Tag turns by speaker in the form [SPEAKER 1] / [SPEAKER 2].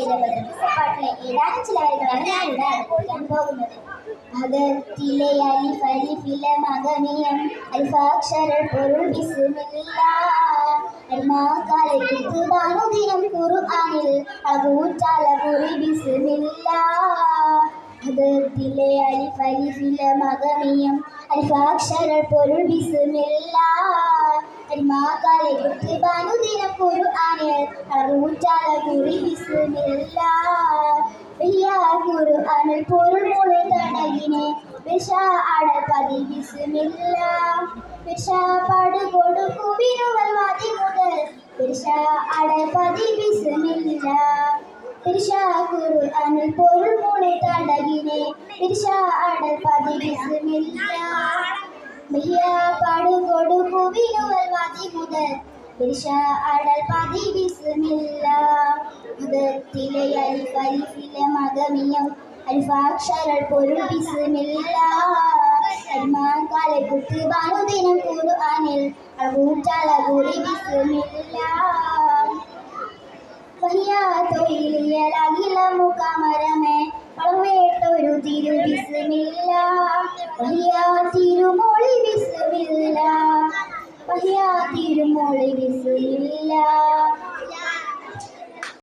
[SPEAKER 1] പാട്ടിലെ ഏതാനും ചില വരികളാണ് ഞാൻ ഇവിടെ അനുഭവിക്കാൻ പോകുന്നത്. അകത്തിലെ അലിഫ് അലിഫിലെ മകനിയം അൽഫാക്ഷര പൊരുൾ ബിസ്മില്ലാഹ് ദിനം ഖുർആനിൽ അബൂറ്റാല കുറി ബിസ്മില്ലാഹ്. അകത്തിലെ അലിഫ് അലിഫിലെ മകനിയം അൽഫാക്ഷര പൊരുൾ ബിസ്മില്ലാഹ് ദിനം ഖുർആനിൽ അബൂറ്റാല കുറി ബിസ്മില്ലാഹ്. ഖുർആനിൽ പൊരുൾ മുളി തടകിനെ പതി ബിസ്മില്ലാഹ്. പാട് കൊടുക്കുവിനുവൽ വാതി മുതൽ പതി ബിസ്മില്ലാഹ്. ഖുർആനിൽ പൊരുൾ മുളി തടകിനെ പതി ബിസ്മില്ലാഹ്. പാട് കൊടുക്കുവിനുവൽ വാതി മുതൽ പതി ബിസ്മില്ലാഹ്. അകത്തിലെ അലിഫ് അലിഫിലെ മകമിയം അൽഫാക്ഷര പൊരുൾ ബിസ്മില്ലാഹ് ദിനം ഖുർആനിൽ അബൂറ്റാല കുറി ബിസ്മില്ലാഹ്. തൊഴിലിയലകില മുഖമരമേ വളവേട്ടൊരു തിരു ബിസ്മില്ലാഹ്. തിരുമൊഴി ബിസ്മില്ലാഹ്. തിരുമൊഴി ബിസ്മില്ലാഹ്.